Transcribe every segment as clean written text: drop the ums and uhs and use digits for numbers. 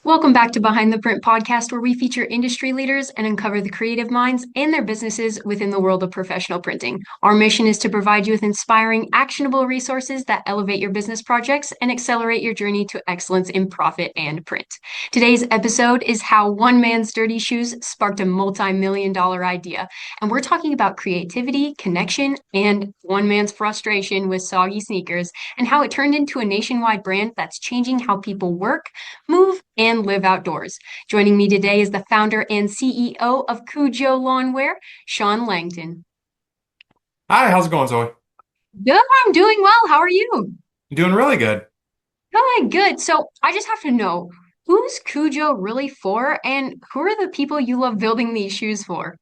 Welcome back to Behind the Print podcast, where we feature industry leaders and uncover the creative minds and their businesses within the world of professional printing. Our mission is to provide you with inspiring, actionable resources that elevate your business projects and accelerate your journey to excellence in profit and print. Today's episode is how one man's dirty shoes sparked a multi-million dollar idea. And we're talking about creativity, connection, and one man's frustration with soggy sneakers and how it turned into a nationwide brand that's changing how people work, move, and live outdoors. Joining me today is the founder and CEO of Kujo Yardwear, Shawn Langton. Hi, how's it going, Zoe? Good, I'm doing well. How are you? Doing really good. Good, good. So I just have to know, who's Kujo really for, and who are the people you love building these shoes for?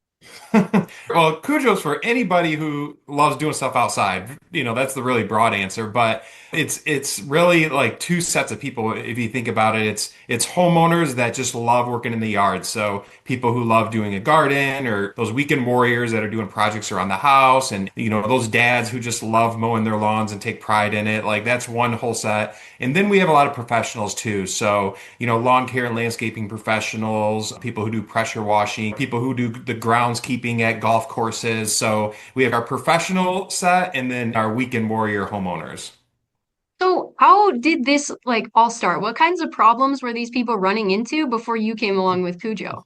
Well, kudos for anybody who loves doing stuff outside. That's the really broad answer, but it's really like two sets of people if you think about it. It's homeowners that just love working in the yard. So people who love doing a garden or those weekend warriors that are doing projects around the house and those dads who just love mowing their lawns and take pride in it. Like that's one whole set. And then we have a lot of professionals too. So, lawn care and landscaping professionals, people who do pressure washing, people who do the groundskeeping at golf courses. So we have our professional set and then our weekend warrior homeowners. So how did this all start? What kinds of problems were these people running into before you came along with Kujo?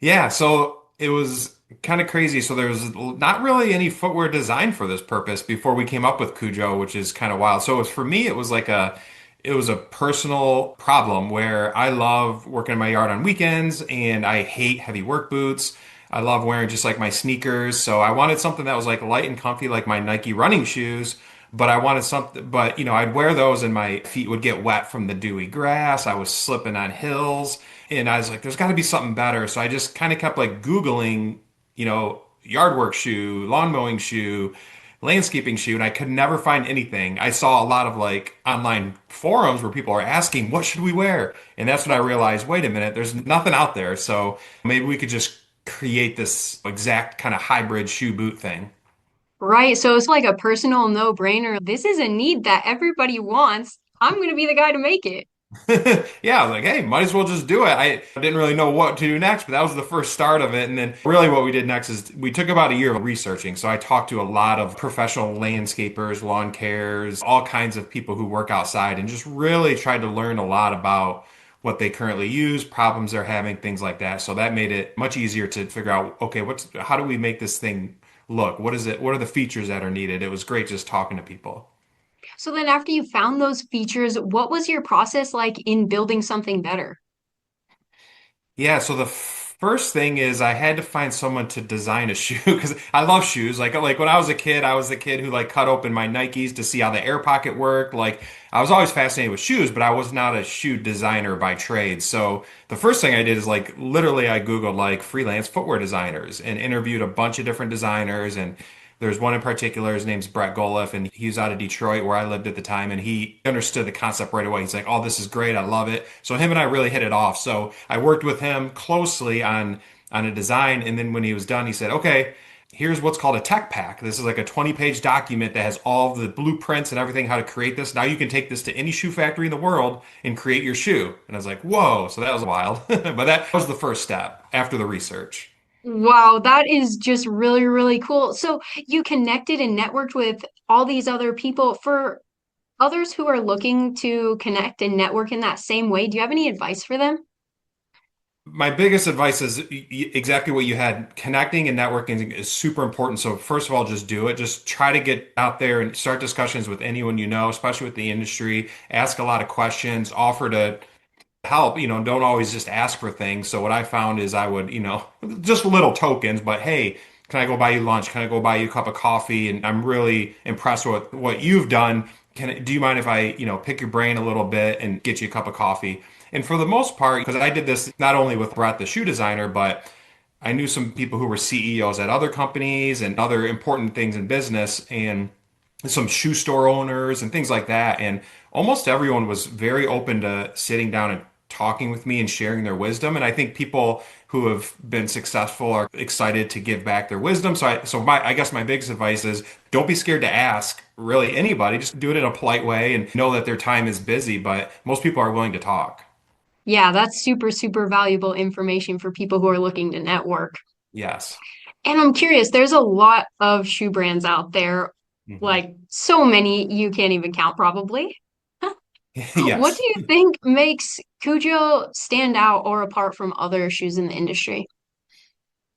Yeah, so it was kind of crazy. So there was not really any footwear design for this purpose before we came up with Cujo, which is kind of wild. So it was, for me, it was a personal problem where I love working in my yard on weekends and I hate heavy work boots. I love wearing just like my sneakers. So I wanted something that was like light and comfy, like my Nike running shoes. But I wanted something, but I'd wear those and my feet would get wet from the dewy grass. I was slipping on hills and I was like, there's got to be something better. So I just kind of kept like Googling, yard work shoe, lawn mowing shoe, landscaping shoe, and I could never find anything. I saw a lot of like online forums where people are asking, what should we wear? And that's when I realized, wait a minute, there's nothing out there. So maybe we could just create this exact kind of hybrid shoe boot thing. Right. So it's like a personal no-brainer. This is a need that everybody wants. I'm going to be the guy to make it. Yeah, I was like, hey, might as well just do it. I didn't really know what to do next, but that was the first start of it. And then really what we did next is we took about a year of researching. So I talked to a lot of professional landscapers, lawn cares, all kinds of people who work outside and just really tried to learn a lot about what they currently use, problems they're having, things like that. So that made it much easier to figure out, okay, how do we make this thing look? What is it? What are the features that are needed? It was great just talking to people. So then after you found those features, what was your process like in building something better? Yeah, so the first thing is I had to find someone to design a shoe because I love shoes. Like when I was the kid who like cut open my Nikes to see how the air pocket worked. Like I was always fascinated with shoes, but I was not a shoe designer by trade. So the first thing I did is like literally I Googled like freelance footwear designers and interviewed a bunch of different designers and there's one in particular, his name's Brett Goliff, and he was out of Detroit where I lived at the time, and he understood the concept right away. He's like, oh, this is great, I love it. So him and I really hit it off. So I worked with him closely on a design, and then when he was done, he said, okay, here's what's called a tech pack. This is like a 20-page document that has all the blueprints and everything how to create this. Now you can take this to any shoe factory in the world and create your shoe. And I was like, whoa, so that was wild. But that was the first step after the research. Wow, that is just really, really cool. So you connected and networked with all these other people. For others who are looking to connect and network in that same way, do you have any advice for them? My biggest advice is exactly what you had. Connecting and networking is super important. So first of all, just do it. Just try to get out there and start discussions with anyone you know, especially with the industry. Ask a lot of questions, offer to help, don't always just ask for things. So what I found is I would, just little tokens, but hey, can I go buy you lunch? Can I go buy you a cup of coffee? And I'm really impressed with what you've done. Do you mind if I, pick your brain a little bit and get you a cup of coffee? And for the most part, because I did this not only with Brett, the shoe designer, but I knew some people who were CEOs at other companies and other important things in business and some shoe store owners and things like that. And almost everyone was very open to sitting down and talking with me and sharing their wisdom. And I think people who have been successful are excited to give back their wisdom. I guess my biggest advice is don't be scared to ask really anybody. Just do it in a polite way and know that their time is busy, but most people are willing to talk. Yeah, that's super, super valuable information for people who are looking to network. Yes. And I'm curious, there's a lot of shoe brands out there, Mhm. like so many you can't even count probably. What do Yes. you think makes Kujo stand out or apart from other shoes in the industry?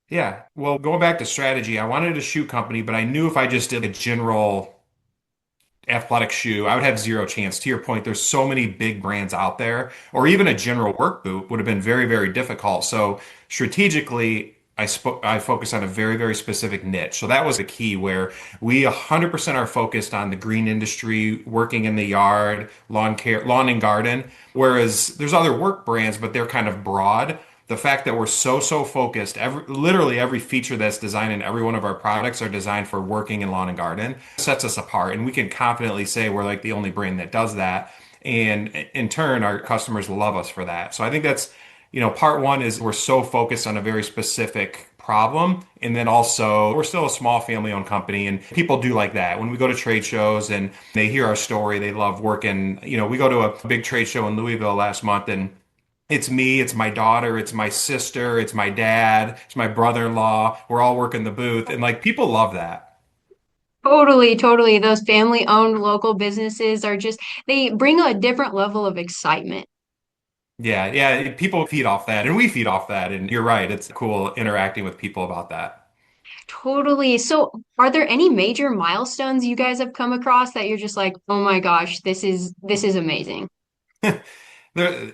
Yeah. Well, going back to strategy, I wanted a shoe company, but I knew if I just did a general athletic shoe, I would have zero chance. To your point, there's so many big brands out there, or even a general work boot would have been very, very difficult. So strategically, I focused on a very, very specific niche. So that was the key where we 100% are focused on the green industry, working in the yard, lawn care, lawn and garden. Whereas there's other work brands, but they're kind of broad. The fact that we're so focused, literally every feature that's designed in every one of our products are designed for working in lawn and garden, sets us apart. And we can confidently say we're like the only brand that does that. And in turn, our customers love us for that. So I think that's, part one is we're so focused on a very specific problem. And then also, we're still a small family owned company, and people do like that. When we go to trade shows and they hear our story, they love working. We go to a big trade show in Louisville last month, and it's me, it's my daughter, it's my sister, it's my dad, it's my brother-in-law. We're all working the booth, and like people love that. Totally, totally. Those family-owned local businesses are just, they bring a different level of excitement. Yeah, yeah, people feed off that, and we feed off that. And you're right, it's cool interacting with people about that. Totally. So, are there any major milestones you guys have come across that you're just like, "Oh my gosh, this is amazing."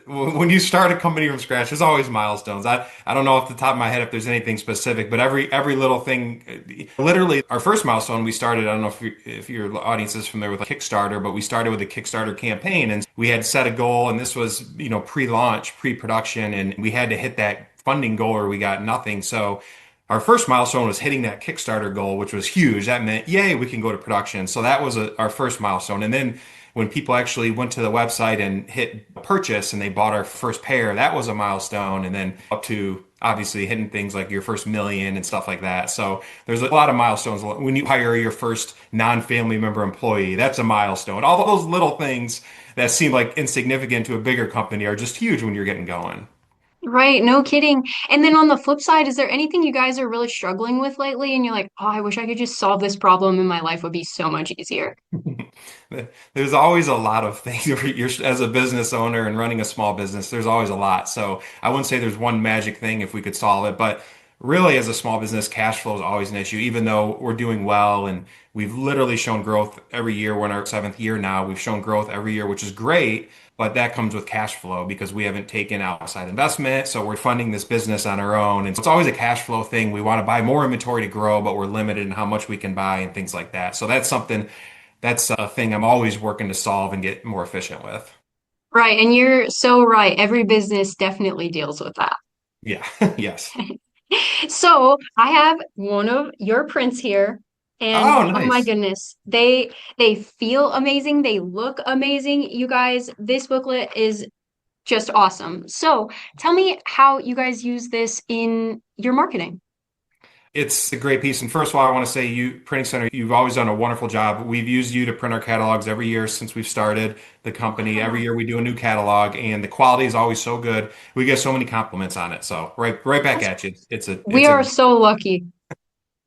When you start a company from scratch, there's always milestones. I don't know off the top of my head if there's anything specific, but every little thing, literally our first milestone we started, I don't know if your audience is familiar with Kickstarter, but we started with a Kickstarter campaign and we had set a goal, and this was, pre-launch, pre-production, and we had to hit that funding goal or we got nothing. So our first milestone was hitting that Kickstarter goal, which was huge. That meant, yay, we can go to production. So that was our first milestone. And then when people actually went to the website and hit purchase and they bought our first pair, that was a milestone. And then up to obviously hitting things like your first million and stuff like that. So there's a lot of milestones. When you hire your first non-family member employee, that's a milestone. All those little things that seem like insignificant to a bigger company are just huge when you're getting going. Right, no kidding. And then on the flip side, is there anything you guys are really struggling with lately and you're like, "Oh, I wish I could just solve this problem and my life would be so much easier." There's always a lot of things you're as a business owner and running a small business. There's always a lot. So I wouldn't say there's one magic thing if we could solve it, but really as a small business, cash flow is always an issue, even though we're doing well and we've literally shown growth every year. We're in our seventh year now. We've shown growth every year, which is great, but that comes with cash flow because we haven't taken outside investment. So we're funding this business on our own. And so it's always a cash flow thing. We want to buy more inventory to grow, but we're limited in how much we can buy and things like that. So that's a thing I'm always working to solve and get more efficient with. Right, and you're so right. Every business definitely deals with that. Yeah. Yes. So I have one of your prints here, and Oh, oh my nice. goodness, they feel amazing. They look amazing. You guys, this booklet is just awesome. So tell me how you guys use this in your marketing. It's a great piece. And first of all, I want to say Printing Center, you've always done a wonderful job. We've used you to print our catalogs every year since we've started the company. Every Oh, year we do a new catalog and the quality is always so good. We get so many compliments on it. So right back that's, at you. we are so lucky.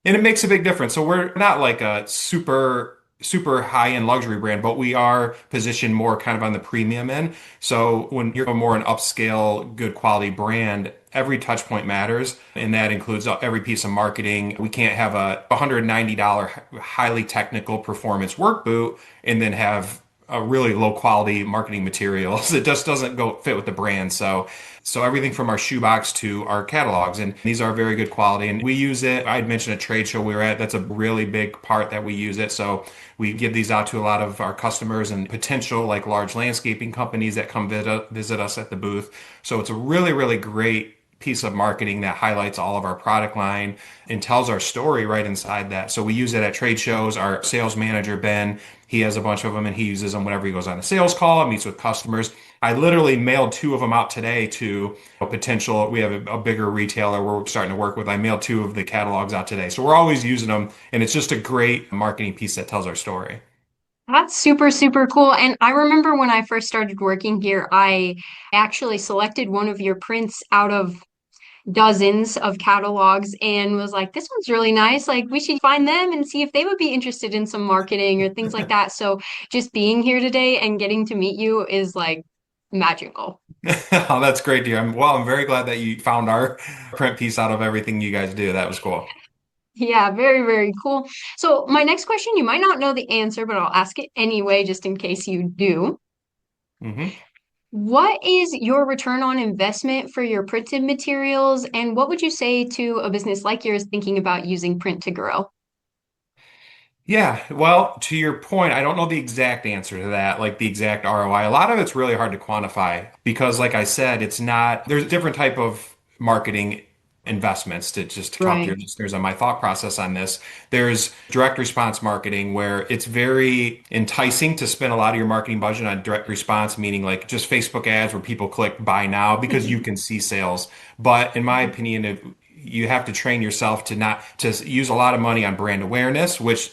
And it makes a big difference. So we're not like a super high-end luxury brand, but we are positioned more kind of on the premium end. So when you're more an upscale, good quality brand, every touch point matters, and that includes every piece of marketing. We can't have a $190 highly technical performance work boot and then have a really low quality marketing materials. It just doesn't go fit with the brand. So everything from our shoebox to our catalogs, and these are very good quality. And we use it. I'd mentioned a trade show we were at. That's a really big part that we use it. So we give these out to a lot of our customers and potential like large landscaping companies that come visit us at the booth. So it's a really great piece of marketing that highlights all of our product line and tells our story right inside that. So we use it at trade shows. Our sales manager, Ben, he has a bunch of them and he uses them whenever he goes on a sales call and meets with customers. I literally mailed two of them out today to a potential, we have a bigger retailer we're starting to work with. I mailed two of the catalogs out today. So we're always using them and it's just a great marketing piece that tells our story. That's super, super cool. And I remember when I first started working here, I actually selected one of your prints out of dozens of catalogs and was like, this one's really nice. Like, we should find them and see if they would be interested in some marketing or things like that. So just being here today and getting to meet you is like magical. Oh, that's great, dear. I'm very glad that you found our print piece out of everything you guys do. That was cool. Yeah, very, very cool. So my next question, you might not know the answer, but I'll ask it anyway, just in case you do. hmm What is your return on investment for your printed materials? And what would you say to a business like yours thinking about using print to grow? Yeah, well, to your point, I don't know the exact answer to that, like the exact ROI. A lot of it's really hard to quantify because, like I said, it's not, there's a different type of marketing investments to just to talk to your Right. listeners on my thought process on this. There's direct response marketing where it's very enticing to spend a lot of your marketing budget on direct response, meaning like just Facebook ads where people click buy now because you can see sales. But in my opinion, you have to train yourself to not to use a lot of money on brand awareness, which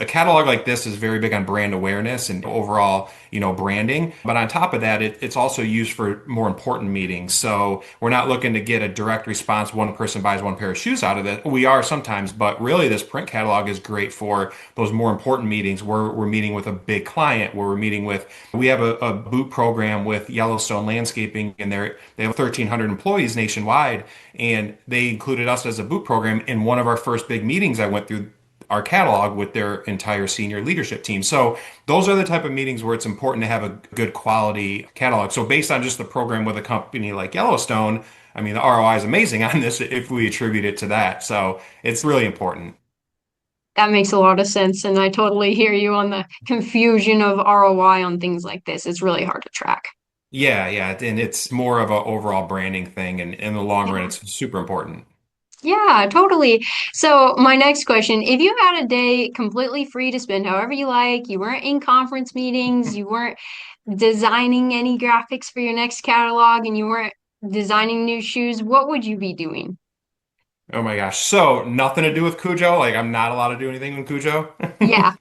a catalog like this is very big on brand awareness and overall, branding. But on top of that, it's also used for more important meetings. So we're not looking to get a direct response. One person buys one pair of shoes out of it. We are sometimes, but really this print catalog is great for those more important meetings where we're meeting with a big client, where we have a boot program with Yellowstone Landscaping and they have 1,300 employees nationwide. And they included us as a boot program in one of our first big meetings. I went through our catalog with their entire senior leadership team. So those are the type of meetings where it's important to have a good quality catalog. So based on just the program with a company like Yellowstone, I mean, the ROI is amazing on this if we attribute it to that. So it's really important. That makes a lot of sense. And I totally hear you on the confusion of ROI on things like this. It's really hard to track. Yeah, yeah. And it's more of an overall branding thing. And in the long run, Yeah. it's super important. Yeah, totally. So, my next question, if you had a day completely free to spend however you like, you weren't in conference meetings, you weren't designing any graphics for your next catalog, and you weren't designing new shoes, what would you be doing? Oh my gosh. So nothing to do with Cujo. Like I'm not allowed to do anything with Cujo. Yeah.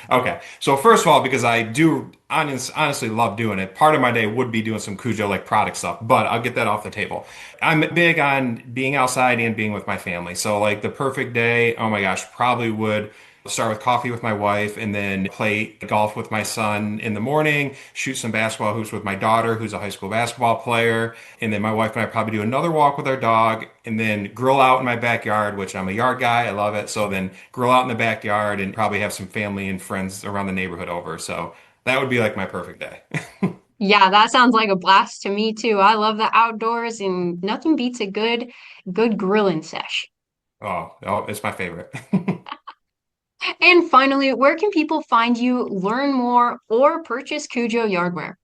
Okay. So first of all, because I do honestly love doing it, part of my day would be doing some Cujo like product stuff, but I'll get that off the table. I'm big on being outside and being with my family. So like the perfect day, oh my gosh, probably would start with coffee with my wife and then play golf with my son in the morning, shoot some basketball hoops with my daughter, who's a high school basketball player. And then my wife and I probably do another walk with our dog and then grill out in my backyard, which I'm a yard guy. I love it. So then grill out in the backyard and probably have some family and friends around the neighborhood over. So that would be like my perfect day. Yeah, that sounds like a blast to me too. I love the outdoors and nothing beats a good grilling sesh. Oh, it's my favorite. And finally, where can people find you, learn more, or purchase Kujo Yardwear?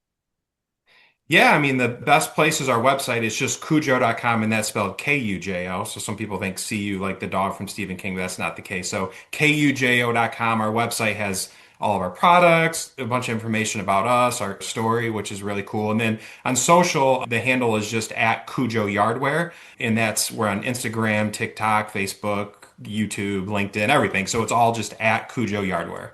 Yeah, I mean, the best place is our website. It's just Kujo.com, and that's spelled Kujo. So some people think CU like the dog from Stephen King, but that's not the case. So Kujo.com, our website has all of our products, a bunch of information about us, our story, which is really cool. And then on social, the handle is just at Kujo Yardwear, and we're on Instagram, TikTok, Facebook, YouTube, LinkedIn, everything. So it's all just at Kujo Yardwear.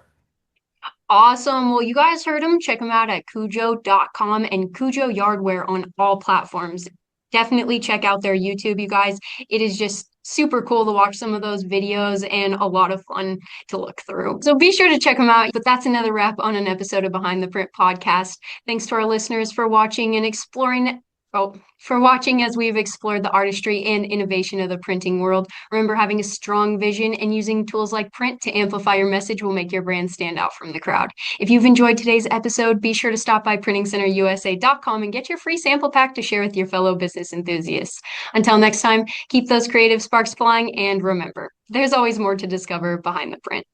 Awesome. Well, you guys heard them. Check them out at Kujo.com and Kujo Yardwear on all platforms. Definitely check out their YouTube, you guys. It is just super cool to watch some of those videos and a lot of fun to look through. So be sure to check them out. But that's another wrap on an episode of Behind the Print podcast. Thanks to our listeners for watching and exploring. Oh, for watching as we've explored the artistry and innovation of the printing world. Remember, having a strong vision and using tools like print to amplify your message will make your brand stand out from the crowd. If you've enjoyed today's episode, be sure to stop by PrintingCenterUSA.com and get your free sample pack to share with your fellow business enthusiasts. Until next time, keep those creative sparks flying and remember, there's always more to discover behind the print.